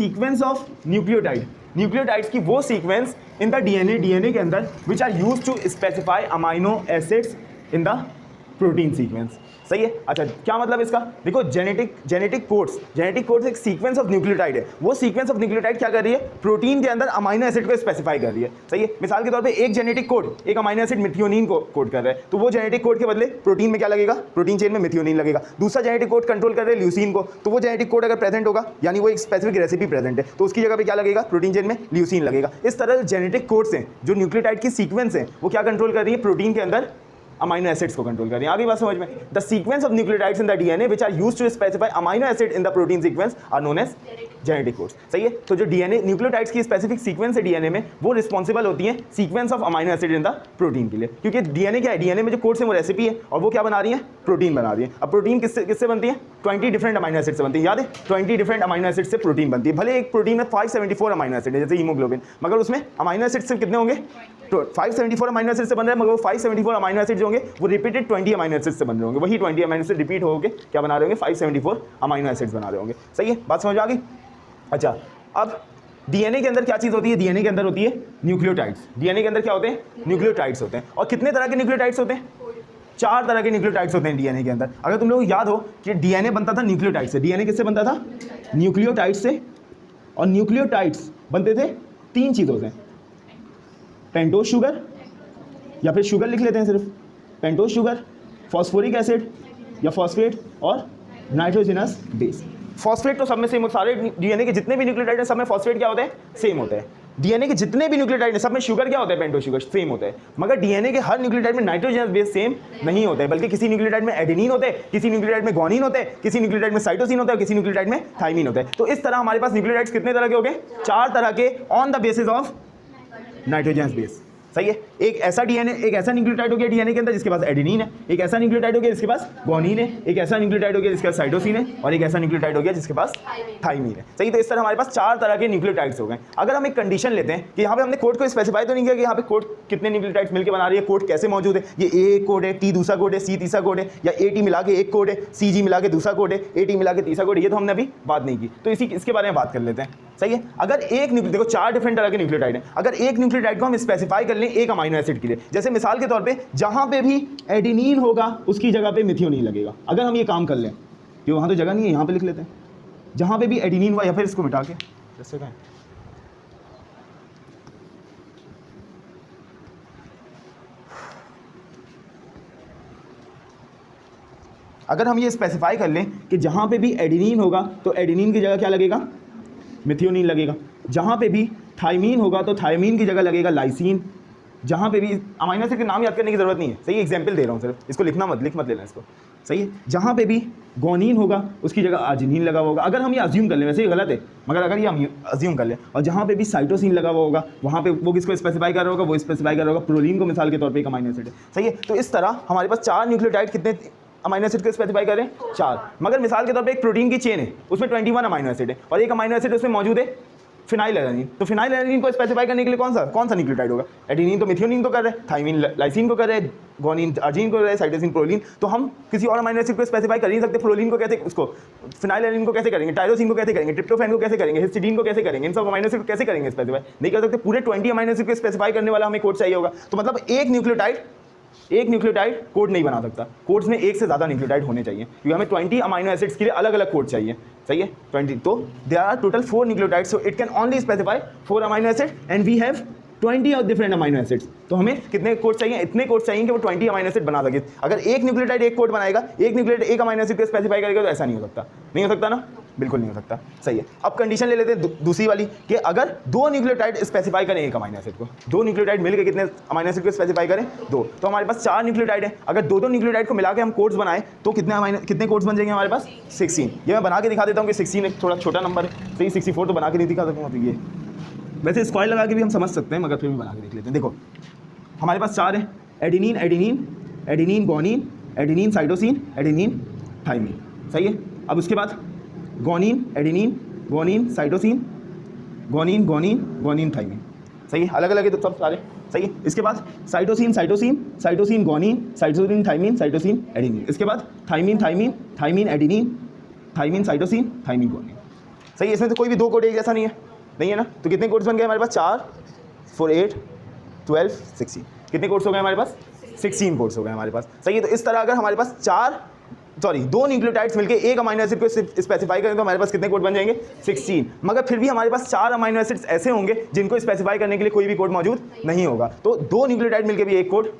Sequence of nucleotide, nucleotides की वो sequence in the DNA के अंदर which are use to specify amino acids in the protein sequence. सही है। अच्छा, क्या मतलब इसका? देखो, जेनेटिक कोड्स एक सीक्वेंस ऑफ न्यूक्लियोटाइड है। वो सीक्वेंस ऑफ न्यूक्लियोटाइड क्या कर रही है? प्रोटीन के अंदर अमाइनो एसिड को स्पेसिफाई कर रही है। सही है। मिसाल के तौर पे एक जेनेटिक कोड एक अमाइनो एसिड मिथियोनिन को कोड कर रहा है, तो वो जेनेटिक कोड के बदले प्रोटीन में क्या लगेगा? प्रोटीन चेन में मिथियोनिन लगेगा। दूसरा जेनेटिक कोड कंट्रोल कर रहे हैं ल्यूसीन को, तो वो जेनेटिक कोड अगर प्रेजेंट होगा, यानी वो एक स्पेसिफिक रेसिपी प्रेजेंट है, तो उसकी जगह पे क्या लगेगा? प्रोटीन चेन में ल्यूसीन लगेगा। इस तरह जेनेटिक कोड्स हैं जो न्यूक्लियोटाइड की सीक्वेंस है, वो क्या कंट्रोल कर रही है? प्रोटीन के अंदर अमाइनो एसिड्स को कंट्रोल कर रही है। आगे बात समझ में? The sequence of nucleotides in the DNA which are used to specify amino acid in the protein sequence are known as genetic codes. सही है। तो जो डीएनए न्यूक्लियोटाइड्स की स्पेसिफिक सीक्वेंस है डीएनए में, वो रिस्पॉन्सिबल होती है sequence of amino acid in the protein के लिए, क्योंकि डीएनए क्या है? डीएनए में जो कोड्स है वो रेसिपी है, और वो क्या बना रही है? प्रोटीन बना रही है। अब प्रोटीन किससे बनती है? 20 डिफरेंट अमाइनो एसिड से बनती है। याद है? 20 डिफरेंट अमाइनो एसिड से प्रोटीन बनती है। भले एक प्रोटीन में 574 अमाइनो एसिड है, जैसे हीमोग्लोबिन, मगर उसमें अमाइनो एसिड सिर्फ कितने होंगे? तो 574 अमाइनो एसिड से बन रहे हैं, मगर वो 574 अमाइनो एसिड जो होंगे वो रिपीटेड 20 अमाइनो एसिड से बन रहे होंगे। वही 20 अमाइनो एसिड रिपीट होकर क्या बना रहे होंगे? 574 अमाइनो एसिड्स बना रहे होंगे। सही है। बात समझ आ गई? अच्छा, अब डीएनए के अंदर क्या चीज़ होती है? डीएनए के अंदर होती है न्यूक्लियोटाइड्स। डीएनए के अंदर क्या होते हैं? न्यूक्लियोटाइड्स होते हैं। और कितने तरह के न्यूक्लियोटाइड्स होते हैं? 4 तरह के न्यूक्लियोटाइड्स होते हैं डीएनए के अंदर। अगर तुम लोग याद हो कि डीएनए बनता था न्यूक्लियोटाइड से। डीएनए किससे बनता था? न्यूक्लियोटाइड से। और न्यूक्लियोटाइड्स बनते थे 3 चीज़ों से, पेंटोज शुगर, या फिर शुगर लिख लेते हैं सिर्फ, पेंटोज शुगर, फॉस्फोरिक एसिड या फॉस्फेट, और नाइट्रोजनस बेस। फॉस्फेट तो सब में सेम, सारे डीएनए के जितने भी न्यूक्लियोटाइड हैं सब में फॉस्फेट क्या होता है? सेम होता है। डीएनए के जितने भी न्यूक्लियोटाइड हैं सब में शुगर क्या होता है? पेंटोज शुगर सेम होता है। मगर डीएनए के हर न्यूक्लियोटाइड में नाइट्रोजनस बेस सेम नहीं होता है, बल्कि किसी न्यूक्लियोटाइड में एडेनिन होते हैं, किसी न्यूक्लियोटाइड में गुआनिन होते हैं, किसी न्यूक्लियोटाइड में साइटोसिन होता है, किसी न्यूक्लियोटाइड में थाइमिन होता है। तो इस तरह हमारे पास न्यूक्लियोटाइड्स कितने तरह के हो गए? 4 तरह के, on the basis of nitrogenous base. सही है। एक ऐसा न्यूक्लियोटाइड हो गया डीएनए के अंदर जिसके पास एडेनिन है, एक ऐसा न्यूक्लियोटाइड हो गया जिसके पास गुआनिन है, एक ऐसा न्यूक्लियोटाइड हो गया जिसके पास साइटोसिन है, और एक ऐसा न्यूक्लियोटाइड हो गया जिसके पास थाइमिन है। सही। तो इस तरह हमारे पास 4 तरह के न्यूक्लियोटाइड्स हो गए। अगर हम एक कंडीशन लेते हैं कि यहाँ पे हमने कोड को स्पेसिफाई तो नहीं किया कि यहाँ पे कोड कितने न्यूक्लियोटाइड्स मिलकर बना रही है, कोड कैसे मौजूद है, ये ए एक कोड है, टी दूसरा कोड है, सी तीसरा कोड है, या ए टी मिला के एक कोड है, सी जी मिला के दूसरा कोड है, ए टी मिला के तीसरा कोड है, ये तो हमने अभी बात नहीं की। तो इसके बारे में बात कर लेते हैं। सही है। अगर एक देखो 4 डिफरेंट तरह के न्यूक्लियोटाइड हैं, अगर एक न्यूक्लियोटाइड को हम स्पेसिफाई कर लें एक अमाइनो एसिड के लिए, जैसे मिसाल के तौर पे जहां पे भी एडेनिन होगा उसकी जगह पे मिथियोनिन लगेगा। अगर हम ये काम कर लें, क्यों वहां तो जगह नहीं है, यहां पे लिख लेते हैं, जहां पे भी एडेनिन हुआ, या फिर इसको मिटा के जैसे कहें, अगर हम ये स्पेसिफाई कर लें कि जहां पे भी एडेनिन होगा तो एडेनिन की जगह क्या लगेगा? मिथियोनिन लगेगा। जहां पे भी थाइमीन होगा तो थाइमीन की जगह लगेगा लाइसिन। जहां पे भी अमाइनो एसिड के नाम याद करने की जरूरत नहीं है। सही। एग्जांपल दे रहा हूं सिर्फ, इसको लिख मत लेना इसको। सही है। जहां पे भी गुआनिन होगा उसकी जगह अर्जिनिन लगा हुआ होगा। अगर हम ये अज्यूम कर लें, वैसे ये गलत है, मगर अगर ये हम अज्यूम कर लें, और जहां पे भी साइटोसिन लगा हुआ होगा वहां पे वो किसको स्पेसिफाई कर रहा होगा? वो स्पेसिफाई कर रहा होगा प्रोलीन को, मिसाल के तौर पर एक अमाइनो एसिड है। सही है। तो इस तरह हमारे पास 4 न्यूक्लियोटाइड कितने अमाइनो एसिड को स्पेसिफाई करें? 4। मगर मिसाल के तौर पे एक प्रोटीन की चेन है, उसमें 21 अमाइनो एसिड है, और एक अमाइनो एसिड उसमें मौजूद है फिनाइल एलानिन। तो फिनाइल एलानिन को स्पेसिफाई करने के लिए कौन सा न्यूक्लियोटाइड होगा? एडेनिन तो मिथियोनिन को कर रहे हैं, थाइमिन लाइसिन को कर रहे हैं, गुआनिन अर्जिनिन को कर रहे हैं, साइटोसिन प्रोलीन। तो हम किसी और अमाइनो एसिड को स्पेसिफाई कर नहीं सकते। प्रोलीन को कैसे, उसको फिनाइल एलानिन को कैसे करेंगे? टायरोसिन को कैसे करेंगे? ट्रिप्टोफैन को कैसे करेंगे? हिस्टिडीन को कैसे करेंगे? इन सब अमाइनो एसिड को कैसे करेंगे स्पेसिफाई? नहीं कर सकते। पूरे 20 अमाइनो एसिड को स्पेसिफाई करने वाला हमें कोड चाहिए होगा। तो मतलब एक न्यूक्लियोटाइड कोड नहीं बना सकता। कोड्स में एक से ज़्यादा न्यूक्लियोटाइड होने चाहिए, क्योंकि हमें 20 अमाइनो एसिड्स के लिए अलग अलग कोड चाहिए। सही है। 20। तो there are total 4 nucleotides, so it can only specify 4 amino acid and we have 20 of different amino acids. तो हमें कितने कोड चाहिए? इतने कोड चाहिए कि वो 20 अमाइनो एसिड बना सके। अगर एक न्यूक्लियोटाइड एक कोड बनाएगा, एक न्यूक्लियोटाइड एक अमाइनो एसिड को स्पेसिफाई करेगा, तो ऐसा नहीं हो सकता। नहीं हो सकता ना? बिल्कुल नहीं हो सकता। सही है। अब कंडीशन ले लेते हैं दूसरी वाली, कि अगर 2 न्यूक्लियोटाइड स्पेसिफाई करें एक अमाइनो एसिड को, 2 न्यूक्लियोटाइड मिलकर कितने अमाइनो एसिड को स्पेसिफाई करें? 2। तो हमारे पास 4 न्यूक्लियोटाइड है। अगर 2 न्यूक्लियोटाइड को मिला के हम कोड्स बनाएं तो कितने कोड्स बन जाएंगे हमारे पास? 16। ये मैं बना के दिखा देता हूँ कि 16 एक थोड़ा छोटा नंबर है। सही। 64 तो बना के नहीं दिखा सकूँगा। तो ये वैसे स्क्वायर लगा के भी हम समझ सकते हैं, मगर फिर भी बना के देख लेते हैं। देखो हमारे पास 4 है, adenine guanine, adenine cytosine, adenine thymine. सही है। अब उसके बाद guanine, adenine, guanine, cytosine, guanine thymine. सही है। अलग अलग है तो सब सारे। सही है। इसके बाद cytosine, guanine, cytosine thymine, cytosine adenine. इसके बाद thymine adenine, thymine cytosine, thymine guanine. सही है, इसमें तो कोई भी दो कोड एक जैसा नहीं है, नहीं है ना। तो कितने कोड्स बन गए हमारे पास, 4 4 8 12 16, कितने कोड्स हो गए हमारे पास, 16 कोड्स हो गए हमारे पास। सही है, तो इस तरह अगर हमारे पास दो न्यूक्लियोटाइड्स मिलके एक अमाइनो एसिड को स्पेसिफाई करें तो हमारे पास कितने कोड बन जाएंगे, 16। मगर फिर भी हमारे पास 4 अमाइनो एसिड्स ऐसे होंगे जिनको स्पेसिफाई करने के लिए कोई भी कोड मौजूद नहीं होगा, तो दो न्यूक्लियोटाइड मिलके भी एक कोड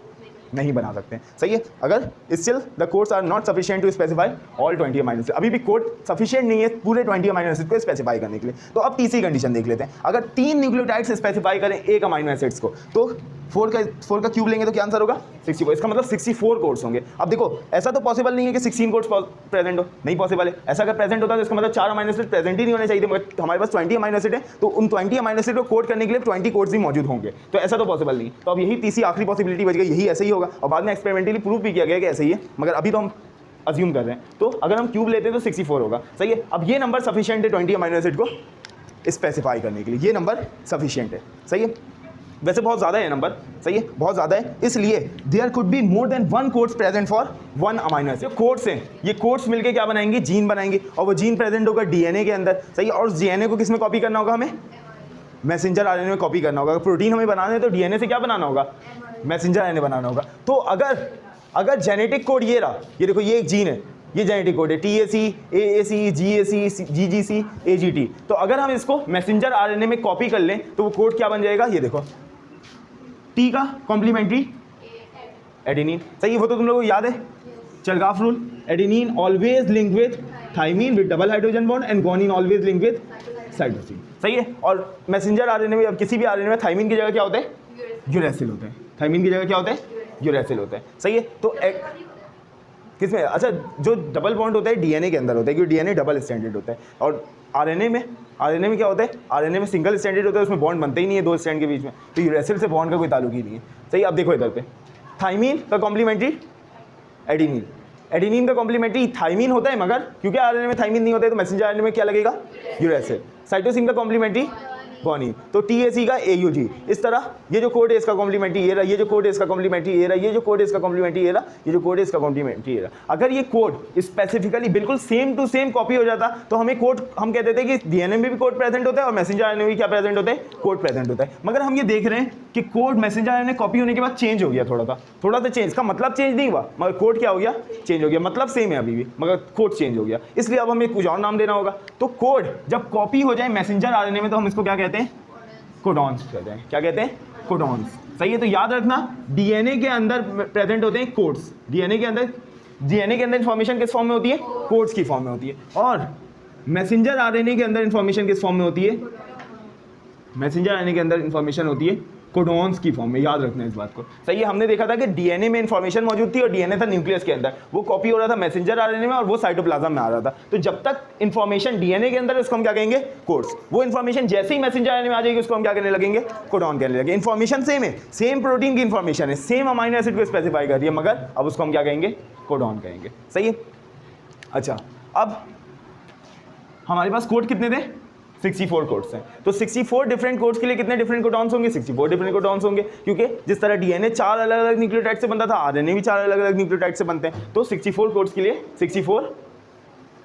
नहीं बना सकते। सही है, अगर still the codes are not sufficient to specify all 20 amino acid, अभी भी कोड सफिशिएंट नहीं है पूरे 20 अमाइनो एसिड को स्पेसिफाई करने के लिए। तो अब तीसरी कंडीशन देख लेते हैं, अगर 3 न्यूक्लियोटाइड्स स्पेसिफाई करें एक अमाइनो एसिड्स को तो 4 का क्यूब लेंगे तो क्या आंसर होगा, 64। इसका मतलब 64 कोड्स होंगे। अब देखो ऐसा तो पॉसिबल नहीं है कि 16 कोड्स प्रेजेंट हो, नहीं पॉसिबल है। ऐसा अगर प्रेजेंट होता तो इसका मतलब 4 अमाइनो एसिड प्रेजेंट ही नहीं होने चाहिए, मगर हमारे पास 20 अमाइनो एसिड है तो उन 20 अमाइनो एसिड को कोड करने के लिए 20 कोड्स भी मौजूद होंगे, तो ऐसा तो पॉसिबल नहीं। तो अब यही तीसरी आखिरी पॉसिबिलिटी बच गई, यही ऐसे ही होगा, और बाद में एक्सपेरिमेंटली प्रूव भी किया गया कि ऐसे ही है, मगर अभी तो हम अज्यूम कर रहे हैं। तो अगर हम क्यूब लेते हैं तो 64 होगा। सही है, अब ये नंबर सफिशिएंट है 20 अमाइनो एसिड को स्पेसिफाई करने के लिए, ये नंबर सफिशिएंट है। सही है, वैसे बहुत ज़्यादा है नंबर, सही है, बहुत ज़्यादा है, इसलिए there could be more than 1 codes present for 1 amino acid. Codes हैं, ये कोड्स मिलके क्या बनाएंगे, जीन बनाएंगे, और वो जीन प्रेजेंट होगा डीएनए के अंदर। सही है, और उस डीएनए को किस में कॉपी करना होगा, हमें मैसेंजर आरएनए में कॉपी करना होगा। प्रोटीन हमें बनाना है तो डीएनए से क्या बनाना होगा, मैसेंजर आरएनए बनाना होगा। तो अगर जेनेटिक कोड ये रहा, ये देखो ये एक जीन है, ये जेनेटिक कोड है TAC AAC GAC GGC AGT, तो अगर हम इसको मैसेंजर आरएनए में कॉपी कर लें तो वो कोड क्या बन जाएगा, ये देखो T का कॉम्प्लीमेंट्री एडेनिन। सही है, वो तो तुम लोगों को याद है, Chargaff rule, adenine always link with thymine with double hydrogen bond and guanine always link with cytosine. सही है, और मैसेंजर आरएनए में, अब किसी भी आरएनए में थाइमीन की जगह क्या होता है, यूरेसिल होता है। थाइमीन की जगह क्या होता है, यूरेसिल होता है। सही है, तो किसमें, अच्छा जो डबल बॉन्ड होता है डीएनए के अंदर होता है, क्योंकि डीएनए डबल स्टैंडर्ड होता है, और आरएनए में क्या होता है, आरएनए में सिंगल स्टैंडर्ड होता है, उसमें बॉन्ड बनते ही नहीं है दो स्टैंड के बीच में, तो यूरेसिल से बॉन्ड का कोई ताल्लुक ही नहीं है। सही, अब देखो इधर पे थाइमीन का कॉम्प्लीमेंट्री एडेनिन, एडेनिन का कॉम्प्लीमेंट्री थाइमीन होता है, मगर क्योंकि आरएनए में थाइमीन नहीं होता है तो मैसेंजर आरएनए में क्या लगेगा, यूरेसिल। साइटोसिन का कॉम्प्लीमेंट्री गुआनिन, तो TAC का AUG। इस तरह ये जो कोड है इसका कॉम्प्लीमेंट्री ये रहा, ये जो कोड है इसका कॉम्प्लीमेंट्री ये रहा, ये जो कोड है इसका कॉम्प्लीमेंट्री ये रहा, ये जो कोड है इसका कॉम्प्लीमेंट्री ये रहा। अगर ये कोड स्पेसिफिकली बिल्कुल सेम टू सेम कॉपी हो जाता तो हमें कोड, हम कहते थे कि डीएनए में भी कोड प्रेजेंट होता है और मैसेंजर आरएनए में क्या प्रेजेंट होता है, कोड प्रेजेंट होता है। मगर हम ये देख रहे हैं कि कोड मैसेंजर आरएनए कॉपी होने के बाद चेंज हो गया, थोड़ा सा चेंज, का मतलब चेंज नहीं हुआ मगर कोड क्या हो गया, चेंज हो गया। मतलब सेम है अभी भी मगर कोड चेंज हो गया, इसलिए अब हमें कुछ और नाम देना होगा। तो कोड जब कॉपी हो जाए मैसेंजर आरएनए में तो हम इसको क्या कहते हैं, कोडॉन्स कहते हैं। क्या कहते हैं, कोडॉन्स। सही है, तो याद रखना डीएनए के अंदर प्रेजेंट होते हैं कोड्स, डीएनए के अंदर इंफॉर्मेशन किस फॉर्म में होती है, कोड्स की फॉर्म में होती है, और मैसेंजर आरएनए के अंदर इंफॉर्मेशन किस फॉर्म में होती है, मैसेंजर आरएनए के अंदर इंफॉर्मेशन होती है कोडॉन्स की फॉर्म में। याद रखना इस बात को। सही है, हमने देखा था कि डीएनए में इंफॉर्मेशन मौजूद थी और डीएनए था न्यूक्लियस के अंदर, वो कॉपी हो रहा था मैसेंजर आरएनए में और वो साइटोप्लाज्म में आ रहा था। तो जब तक इंफॉर्मेशन डीएनए के अंदर है उसको हम क्या कहेंगे, कोड्स। वो इंफॉर्मेशन जैसे ही मैसेंजर आरएनए में आ जाएगी उसको हम क्या करने लगेंगे, कोडॉन कहने लगेंगे। इंफॉर्मेशन सेम है, सेम प्रोटीन की इंफॉर्मेशन है, सेम अमाइनो एसिड को स्पेसिफाई कर रही है, मगर अब उसको हम क्या कहेंगे, कोडॉन कहेंगे। सही है, अच्छा अब हमारे पास कोड कितने थे, 64 कोड्स हैं। तो 64 डिफरेंट कोड्स के लिए कितने डिफरेंट कोडॉन्स होंगे, 64 डिफरेंट कोडॉन्स होंगे, क्योंकि जिस तरह डीएनए 4 अलग अलग न्यूक्लियोटाइड से बनता था, आरएनए भी 4 अलग अलग न्यूक्लियोटाइड से बनते हैं। तो 64 कोड्स के लिए 64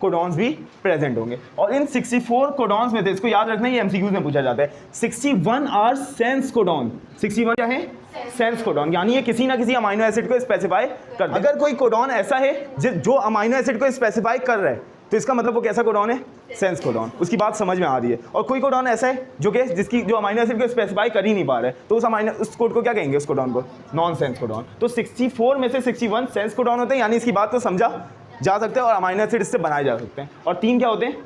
कोडॉन्स भी प्रेजेंट होंगे। और इन 64 कोडॉन्स में थे, इसको याद रखना, ये एमसीक्यूज में पूछा जाता है, 61 आर सेंस कोडॉन। 61 क्या है, सेंस कोडॉन, यानी ये किसी ना किसी अमाइनो एसिड को स्पेसिफाई करते हैं। अगर कोई कोडॉन ऐसा है जो अमाइनो एसिड को स्पेसिफाई कर रहा है तो इसका मतलब वो कैसा कोडॉन है, सेंस कोडॉन। उसकी बात समझ में आ रही है। और कोई कोडॉन ऐसा है जो अमाइनो एसिड को स्पेसिफाई कर ही नहीं पा रहा है, तो उस कोड को क्या कहेंगे, उस कोडॉन को नॉन सेंस कोडॉन। तो 64 में से 61 सेंस कोडॉन होते हैं, यानी इसकी बात को समझा जा सकते हैं और अमाइनो एसिड इससे बनाए जा सकते हैं। और 3 क्या होते हैं,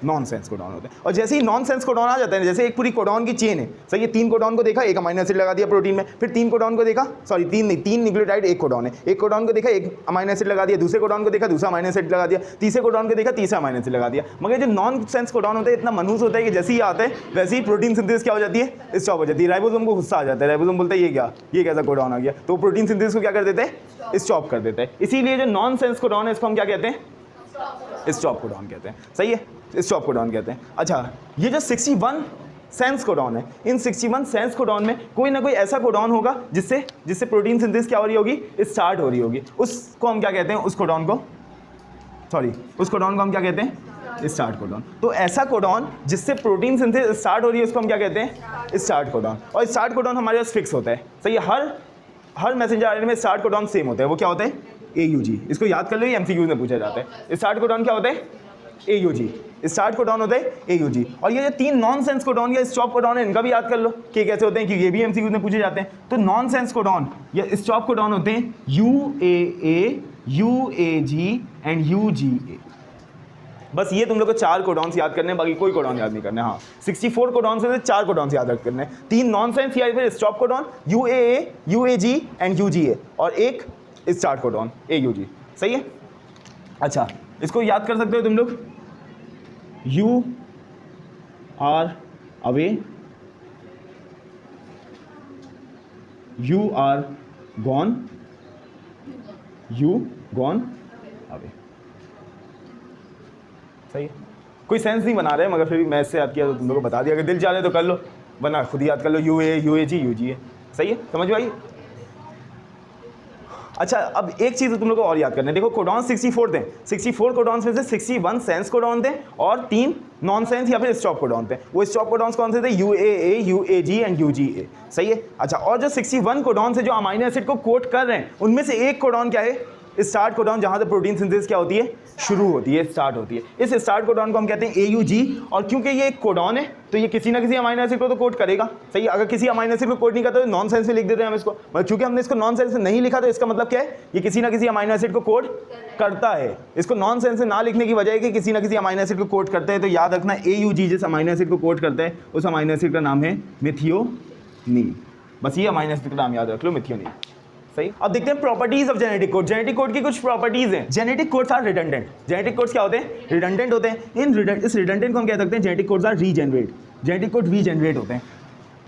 नॉन सेंस कोडॉन होते हैं। और जैसे ही नॉन सेंस कोडॉन आ जाता है, जैसे एक पूरी कोडॉन की चेन है, सही है, 3 कोडॉन को देखा, एक अमाइनो एसिड लगा दिया प्रोटीन में, फिर 3 कोडॉन को देखा, सॉरी 3 न्यूक्लियोटाइड, एक कोडॉन है, एक कोडॉन को देखा, एक अमाइनो एसिड लगा दिया, दूसरे कोडॉन को देखा, दूसरा अमाइनो एसिड लगा दिया, तीसरे कोडॉन को देखा, तीसरा अमाइनो एसिड लगा दिया। मगर जो नॉन सेंस कोडॉन होता है इतना मनूस होता है कि जैसे ही आता है वैसे ही प्रोटीन सिंथेसिस क्या हो जाती है, स्टॉप हो जाती है। राइबोसोम को गुस्सा आ जाता है, राइबोसोम बोलता है ये कैसा कोडॉन आ गया, तो प्रोटीन सिंथेसिस को क्या कर देते हैं, स्टॉप कर देते हैं। इसीलिए जो नॉन सेंस कोडॉन है इसको हम क्या कहते हैं, स्टॉप कोडॉन कहते हैं। सही है, स्टॉप कोडॉन कहते हैं। अच्छा, ये जो 61 सेंस कोडॉन है, इन 61 सेंस कोडॉन में कोई ना कोई ऐसा कोडॉन होगा जिससे प्रोटीन सिंथेसिस क्या हो रही होगी, स्टार्ट हो रही होगी। उसको हम क्या कहते हैं, उस कोडॉन को हम क्या कहते हैं, स्टार्ट कोडॉन। तो ऐसा कोडॉन जिससे प्रोटीन सिंथेसिस स्टार्ट हो रही है उसको हम क्या कहते हैं? Start codon. और स्टार्ट कोडॉन हमारे पास फिक्स होता है, सही है। हर मैसेंजर आरएनए में स्टार्ट कोडॉन सेम होता है। वो क्या होता है? AUG। इसको याद कर लो, ये MCQ में पूछा जाता है। स्टार्ट कोडॉन क्या होता है? AUG। स्टार्ट कोडॉन होता है AUG। और ये जो 3 नॉनसेंस कोडॉन या स्टॉप कोडॉन है, इनका भी याद कर लो कि कैसे होते हैं, क्योंकि ये भी MCQ में पूछे जाते हैं। तो नॉनसेंस कोडॉन या स्टॉप कोडॉन होते हैं UAA, UAG एंड UGA। बस ये तुम लोग को 4 कोडॉन्स याद करने हैं, बाकी कोई कोडॉन याद नहीं करने। हाँ, 64 कोडॉन्स में से 4 कोडॉन्स याद रख करने हैं। 3 नॉनसेंस या फिर stop codon UAA, UAG and UGA, और एक स्टार्ट कोडॉन AUG। सही है। अच्छा, इसको याद कर सकते हो तुम लोग। You are away, you are gone, you gone away. सही है। कोई सेंस नहीं बना रहे, मगर फिर भी मैं इससे याद किया तो तुम लोगों को बता दिया। अगर दिल चाहे तो कर लो, वरना खुद ही याद कर लो। UA, UAG, UGA। सही है, समझ में आई? अच्छा, अब एक चीज़ तुम लोग को और याद करना है। देखो, कोडॉन 64 थे। 64 कोडॉन्स में से 61 सेंस कोडॉन थे और 3 नॉन सेंस या फिर स्टॉप कोडॉन थे। वो स्टॉप कोडॉन्स कौन से थे? UAA, UAG and UGA। सही है। अच्छा, और जो 61 कोडॉन से जो अमाइनो एसिड को कोट कर रहे हैं, उनमें से एक कोडॉन क्या है? स्टार्ट कोडॉन, जहां से प्रोटीन सिंथेसिस क्या होती है? शुरू होती है, स्टार्ट होती है। इस स्टार्ट कोडॉन को हम कहते हैं AUG। और क्योंकि ये एक कोडॉन है तो ये किसी ना किसी अमाइनो एसिड को तो कोड करेगा। सही है। अगर किसी अमाइनो एसिड को कोड नहीं करता तो नॉन सेंस में लिख देते हैं हम इसको, मगर क्योंकि हमने इसको नॉन सेंस में नहीं लिखा तो इसका मतलब क्या है? ये किसी ना किसी अमाइनो एसिड को कोड करता है। इसको नॉन सेंस में ना लिखने की वजह है कि किसी ना किसी अमाइनो एसिड को कोड करते हैं। तो याद रखना, AUG जिस अमाइनो एसिड को कोड करता है उस अमाइनो एसिड का नाम है मिथियोनीन। बस ये अमाइनो एसिड का नाम याद रख लो, मिथियोनीन। सही। अब देखते हैं properties of genetic code. Genetic code की कुछ प्रॉपर्टीज हैं। Genetic codes are redundant. Genetic codes क्या होते हैं? रिडंडेंट होते हैं। इस रिडंडेंट को हम कह सकते हैं genetic codes are regenerate. Genetic code regenerate होते हैं।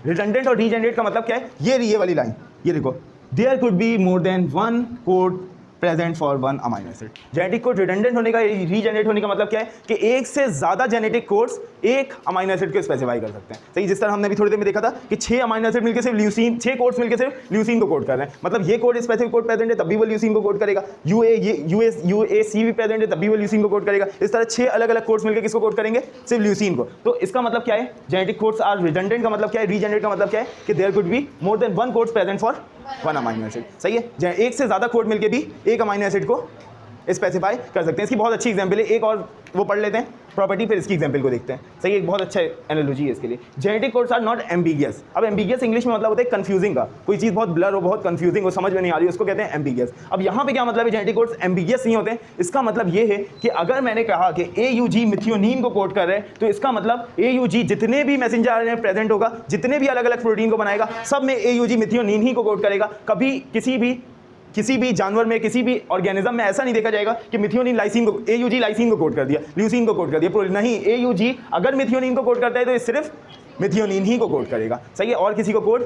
रिडंडेंट और रीजेनरेट का मतलब क्या है? ये वाली लाइन, ये देखो, there could be more than 1 code present for 1 amino acid. Genetic code redundant होने का, रीजेनरेट होने का मतलब क्या है? कि एक से ज़्यादा जेनेटिक कोड्स एक अमाइनो एसिड को स्पेसिफाई कर सकते हैं। सही। जिस तरह हमने अभी थोड़ी देर में देखा था कि 6 अमाइनो एसिड मिलकर सिर्फ ल्यूसीन, 6 कोड्स मिलकर सिर्फ ल्यूसीन को कोड कर रहे हैं। मतलब ये कोड स्पेसिफिक कोड प्रेजेंट है तब भी वो ल्यूसीन को कोड करेगा। UAC भी प्रेजेंट है तब भी वो ल्यूसीन को कोड करेगा। इस तरह 6 अलग अलग कोड्स मिलकर किसको कोड करेंगे? सिर्फ ल्यूसीन को। तो इसका मतलब क्या है? जेनेटिक कोड्स आर रिडंडेंट का मतलब क्या है? रीजेनरेट का मतलब क्या है? कि there could be more than 1 codes present for 1 amino acid. सही है। एक से ज़्यादा कोड मिलकर भी एक अमाइनो एसिड को स्पेसिफाई कर सकते हैं। इसकी बहुत अच्छी एग्जांपल है, एक और वो पढ़ लेते हैं प्रॉपर्टी, फिर इसकी एग्जांपल को देखते हैं। सही, एक बहुत अच्छा एनालॉजी है इसके लिए। Genetic codes are not ambiguous. अब एम्बिगियस इंग्लिश में मतलब होता है कंफ्यूजिंग का। कोई चीज़ बहुत ब्लर हो, बहुत कंफ्यूजिंग हो, समझ में नहीं आ रही, उसको कहते हैं एम्बिगियस। अब यहाँ पे क्या मतलब है? जेनेटिक कोड्स एम्बिगियस नहीं होते। इसका मतलब ये है कि अगर मैंने कहा कि AUG मिथियोनीन को कोड कर रहे हैं, तो इसका मतलब AUG जितने भी मैसेंजर आरएनए प्रेजेंट होगा, जितने भी अलग अलग प्रोटीन को बनाएगा, सब में AUG मिथियोनीन ही को कोड करेगा। कभी किसी भी जानवर में, किसी भी ऑर्गेनिज्म में ऐसा नहीं देखा जाएगा कि मिथियोनीन लाइसिन को, AUG लाइसिन को कोड कर दिया, ल्यूसीन को कोड कर दिया। नहीं, AUG अगर मिथियोनीन को कोड करता है तो ये सिर्फ मिथियोनीन ही को कोड करेगा। सही है। और किसी को कोड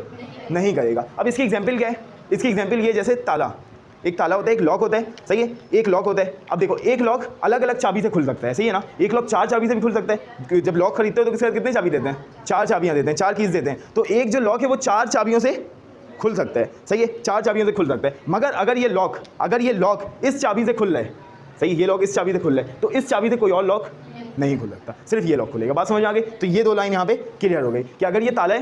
नहीं करेगा। अब इसकी एग्जांपल क्या है? इसकी एग्जांपल ये, जैसे ताला, एक ताला होता है, एक लॉक होता है। सही है। एक लॉक होता है। अब देखो, एक लॉक अलग अलग चाबी से खुल सकता है। सही है ना। एक लॉक 4 चाबी से भी खुल सकता है। जब लॉक खरीदते हो तो किसके कितने चाबी देते हैं? 4 चाबियाँ देते हैं, 4 कीज देते हैं। तो एक जो लॉक है वो 4 चाबियों से खुल सकता है। सही है। 4 चाबियों से खुल सकता है। मगर अगर ये लॉक इस चाबी से खुल रहा है, सही, ये लॉक इस चाबी से खुल रहा है, तो इस चाबी से कोई और लॉक नहीं खुल सकता, सिर्फ ये लॉक खुलेगा। बात समझ में आ गई? तो ये 2 लाइन यहाँ पे क्लियर हो गई कि अगर ये ताला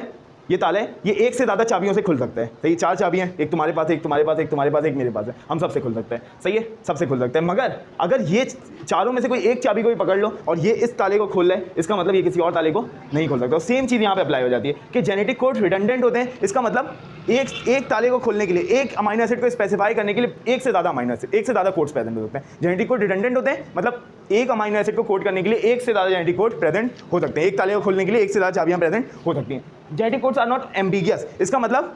है, ये एक से ज़्यादा चाबियों से खुल सकता है। सही। 4 चाबियाँ, एक तुम्हारे पास, एक तुम्हारे पास, एक तुम्हारे पास, एक मेरे पास है, हम सबसे खुल सकते हैं। सही है। सबसे खुल सकते हैं। मगर अगर ये चारों में से कोई एक चाबी को भी पकड़ लो और ये इस ताले को खोल रहा है, इसका मतलब ये किसी और ताले को नहीं खोल सकता। सेम चीज़ यहाँ पे अप्लाई हो जाती है कि जेनेटिक कोड रिडंडेंट होते हैं। इसका मतलब एक ताले को खोलने के लिए, एक अमाइनो एसिड को स्पेसिफाई करने के लिए एक से ज़्यादा अमाइनो एसिड, एक से ज़्यादा कोड्स प्रेजेंट होते हैं। जेनेटिक कोड रिडंडेंट होते हैं, मतलब एक अमाइनो एसिड को कोड करने के लिए एक से ज़्यादा जेनेटिक कोड प्रेजेंट हो सकते हैं। एक ताले को खोलने के लिए एक से ज़्यादा चाबियाँ प्रेजेंट हो सकती हैं। Genetic codes are not ambiguous. इसका मतलब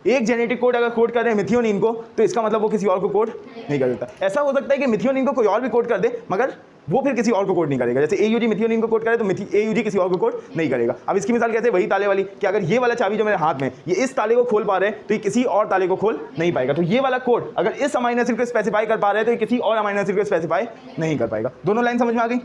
एक जेनेटिक कोड अगर कोड कर रहे हैं मिथियोनीन को, तो इसका मतलब वो किसी और को कोड नहीं कर सकता। ऐसा हो सकता है कि मिथियोनीन को कोई और भी कोड कर दे, मगर वो फिर किसी और को कोड नहीं करेगा। जैसे AUG मिथियोनीन को कोड करे तो AUG किसी और को कोड नहीं करेगा। अब इसकी मिसाल कैसे? वही ताले वाली, कि अगर ये वाला चाबी जो मेरे हाथ में, ये इस ताले को खोल पा रहे हैं तो ये किसी और ताले को खोल नहीं पाएगा। तो ये वाला कोड अगर इस अमाइनो एसिड को स्पेसिफाई कर पा रहे हैं तो ये किसी और अमाइनो एसिड को स्पेसिफाई नहीं कर पाएगा। दोनों लाइन समझ में आ गई?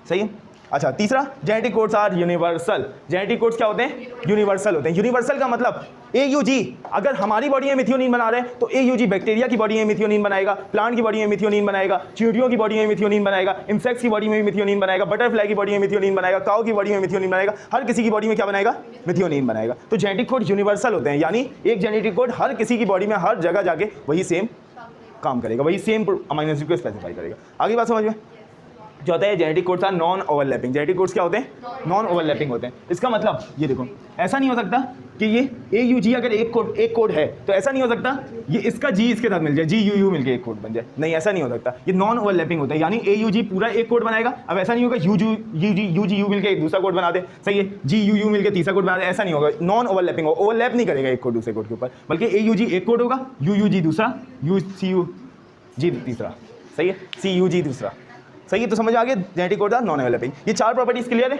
सही है। अच्छा तीसरा, genetic codes are universal. Genetic codes क्या होते हैं? यूनिवर्सल होते हैं। यूनिवर्सल का मतलब AUG अगर हमारी बॉडी में मिथियोनिन बना रहे हैं तो AUG बैक्टीरिया की बॉडी में मिथियोनिन बनाएगा, प्लांट की बॉडी में मिथियोनिन बनाएगा, चींटियों की बॉडी में मिथियोनिन बनाएगा, इंसेक्ट्स की बॉडी में मिथियोनिन बनाएगा, बटरफ्लाई की बॉडी में मिथियोनिन बनाएगा, काऊ की बॉडी में मिथियोनिन बनाएगा, हर किसी की बॉडी में क्या बनाएगा? मिथियोनिन बनाएगा। तो जेनेटिक कोड यूनिवर्सल होते हैं, यानी एक जेनेटिक कोड हर किसी की बॉडी में हर जगह जाके वही सेम काम करेगा, वही सेम अमीनो एसिड को स्पेसिफाई करेगा। आगे बात समझ में? जो होता है genetic codes are non overlapping. Genetic codes क्या होते हैं? नॉन ओवरलैपिंग होते हैं। इसका मतलब ये देखो, ऐसा नहीं हो सकता कि ये AUG अगर एक कोड है तो ऐसा नहीं हो सकता ये इसका G इसके साथ मिल जाए, GUU मिलके एक कोड बन जाए। नहीं, ऐसा नहीं हो सकता। ये नॉन ओवरलैपिंग होता है, यानी AUG पूरा एक कोड बनाएगा। अब ऐसा नहीं होगा UGU मिलके एक दूसरा कोड बना दे, सही है, GUU मिलके तीसरा कोड बना दे, ऐसा नहीं होगा। नॉन ओवरलैपिंग होगा, ओवरलैप नहीं करेगा एक कोड दूसरे कोड के ऊपर, बल्कि AUG एक कोड होगा, UUG दूसरा, UCUG तीसरा, सही है, CUG दूसरा, सही है। तो समझ आ गया जेनेटिक कोड नॉन ओवरलैपिंग। ये चार प्रॉपर्टीज क्लियर है।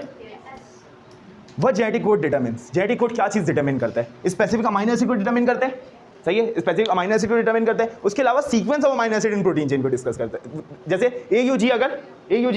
वह genetic code determines, genetic code क्या चीज़ डिटरमिन करता है? स्पेसिफिक अमीनो एसिड को डिटरमिन करते हैं, सही है, स्पेसिफिक अमीनो एसिड को डिटरमिन करते हैं। उसके अलावा sequence of amino acid in protein chain को डिस्कस करते हैं। जैसे AUG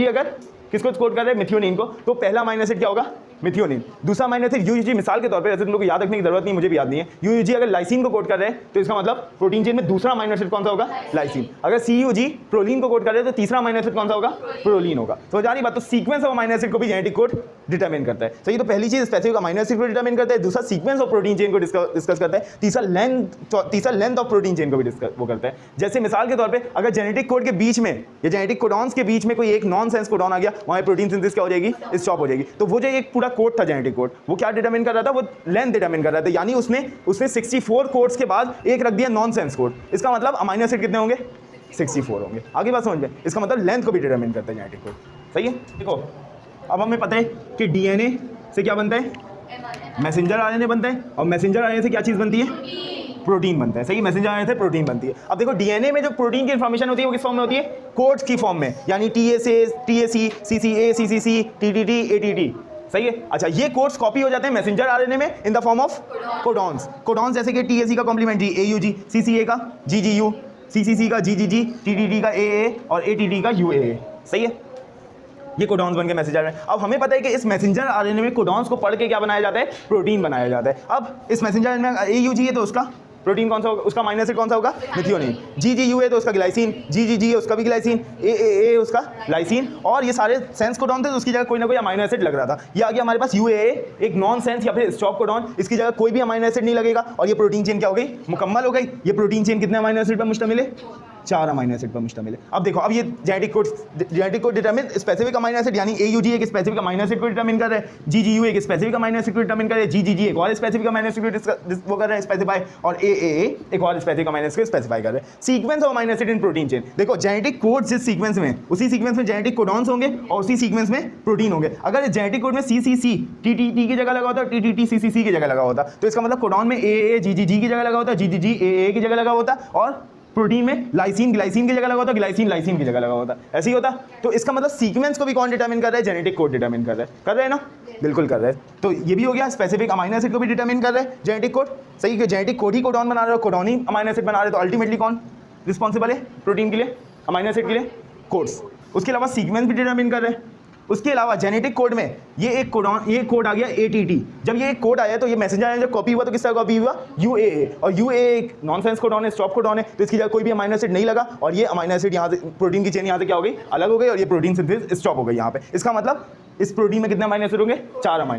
अगर किसको कोड कर रहे हैं? मिथियोनिन को, तो पहला अमीनो एसिड क्या होगा? मिथियोनिन। दूसरा अमीनो एसिड UUG, मिसाल के तौर पे, जैसे तुम लोग को याद रखने की जरूरत नहीं, मुझे भी याद नहीं है, UUG अगर लाइसिन को कोड कर रहे हैं तो इसका मतलब प्रोटीन चेन में दूसरा अमीनो एसिड कौन सा होगा? लाइसिन। अगर CUG प्रोलीन को कोड कर रहे हैं तो तीसरा अमीनो एसिड कौन सा होगा? प्रोलीन होगा। तो जानी बात, तो सीक्वेंस ऑफ अमीनो एसिड को भी जेनेटिक कोड डिटरमिन करता है। सही, तो पहली चीज स्पेसिफिक अमीनो एसिड को डिटरमिन करता है, दूसरा सीक्वेंस ऑफ प्रोटीन चेन को डिस्कस करता है, तीसरा लेंथ ऑफ प्रोटीन चेन को भी वो करता है। जैसे मिसाल के तौर पे अगर जेनेटिक कोड के बीच में या जेनेटिक कोडॉन्स के बीच में कोई एक नॉन सेंस कोडॉन आ गया, वहां प्रोटीन सिंथेसिस क्या हो जाएगी? स्टॉप हो जाएगी। तो वो जो एक पूरा कोड था जेनेटिक कोड, वो क्या डिटरमिन कर रहा था? वो लेंथ डिटरमिन कर रहा था, यानी उसने 64 कोड्स के बाद एक रख दिया नॉन सेंस कोड। इसका मतलब अमीनो एसिड कितने होंगे? 64 होंगे। आगे बात समझ में? इसका मतलब लेंथ को भी डिटरमिन करता है जेनेटिक कोड, सही है। देखो अब हमें पता है कि DNA से क्या बनता है? मैसेंजर RNA बनता है, और मैसेंजर RNA से क्या चीज़ बनती है? प्रोटीन बनता है, सही। मैसेंजर RNA से प्रोटीन बनती है। अब देखो DNA में जो प्रोटीन की इन्फॉर्मेशन होती है वो किस फॉर्म में होती है? कोड्स की फॉर्म में, यानी TAC, CCA, CCC, TTT, ATT, सही है। अच्छा, ये कोड्स कॉपी हो जाते हैं मैसेंजर RNA में in the form of codons. Codons जैसे कि TAC का कॉम्प्लीमेंट्री AUG, CCA का GGU, CCC का GGG, TTT का AA और ATT का UAA, सही है। ये कोडॉन्स बन के मैसेंजर RNA। अब हमें पता है कि इस मैसेंजर RNA में कोडॉन्स को पढ़ के क्या बनाया जाता है? प्रोटीन बनाया जाता है। अब इस मैसेंजर RNA में AUG है तो उसका प्रोटीन कौन सा होगा? उसका अमीनो एसिड कौन सा होगा? मिथियोनिन। GGU है तो उसका ग्लाइसिन, GGG है उसका भी ग्लाइसिन, AAA उसका लाइसिन, और ये सारे सेंस कोडॉन थे तो उसकी जगह कोई ना कोई अमीनो एसिड लग रहा था। ये आ गया हमारे पास UAA, एक नॉन सेंस या फिर स्टॉप कोडॉन, इसकी जगह कोई भी अमीनो एसिड नहीं लगेगा, और ये प्रोटीन चेन क्या हो गई? मुकम्मल हो गई। ये प्रोटीन चेन कितने अमीनो एसिड पर मुश्तमिल है? 4 अमीनो एसिड पर मुश्तमिल है। अब देखो, अब ये genetic code determine specific amino acid, यानी AUG एक स्पेसिफिक अमीनो एसिड को डिटरमिन कर रहे हैं, GGU एक स्पेसिफिक अमीनो एसिड को डिटरमिन कर रहे हैं, GGG एक और स्पेसिफिक अमीनो एसिड को वो कर रहे हैं स्पेसिफाई, और AAA एक और स्पेसिफिक अमीनो एसिड को स्पेसिफाई कर रहे हैं। Sequence of amino acid in protein chain, देखो जेनेटिक कोड जिस सीक्वेंस में, उसी सीक्वेंस में जेनेटिक कोडॉन्स होंगे और उसी सीक्वेंस में प्रोटीन होंगे। अगर जेनेटिक कोड में CCC TTT की जगह लगा होता, TTT CCC की जगह लगा होता, तो इसका मतलब कोडॉन में AAA GGG की जगह लगा होता, GGG AAA की जगह लगा होता, और प्रोटीन में लाइसिन ग्लाइसिन की जगह लगा होता, ग्लाइसिन लाइसिन की जगह लगा होता, ऐसे ही होता। तो इसका मतलब सीक्वेंस को भी कौन डिटरमिन कर रहा है? जेनेटिक कोड डिटरमिन कर रहे हैं ना? बिल्कुल कर रहे हैं। तो ये भी हो गया, स्पेसिफिक अमीनो एसिड को भी डिटरमिन कर रहे हैं जेनेटिक कोड, सही है। जेनेटिक कोड ही कोडॉन बना रहे हो, कोडॉन ही अमीनो एसिड बना रहे, तो अल्टीमेटली कौन रिस्पॉन्सिबल है प्रोटीन के लिए, अमीनो एसिड के लिए? कोड्स। उसके अलावा सीक्वेंस भी डिटरमिन कर रहे हैं। उसके अलावा जेनेटिक कोड में ये कोड आ गया ATT। जब ये एक कोड आया तो ये मैसेंजर RNA जब कॉपी हुआ तो किसका कॉपी हुआ? UAA, और UAA एक नॉनसेंस कोडॉन है, स्टॉप कोडॉन है, तो इसकी जगह कोई भी अमीनो एसिड नहीं लगा, और ये अमीनो एसिड यहाँ से प्रोटीन की चेन यहाँ से क्या हो गई? अलग हो गई, और ये प्रोटीन सिंथेसिस स्टॉप हो गई यहाँ पे। इसका मतलब इस प्रोटीन में कितने अमीनो एसिड होंगे? 4 अमीनो।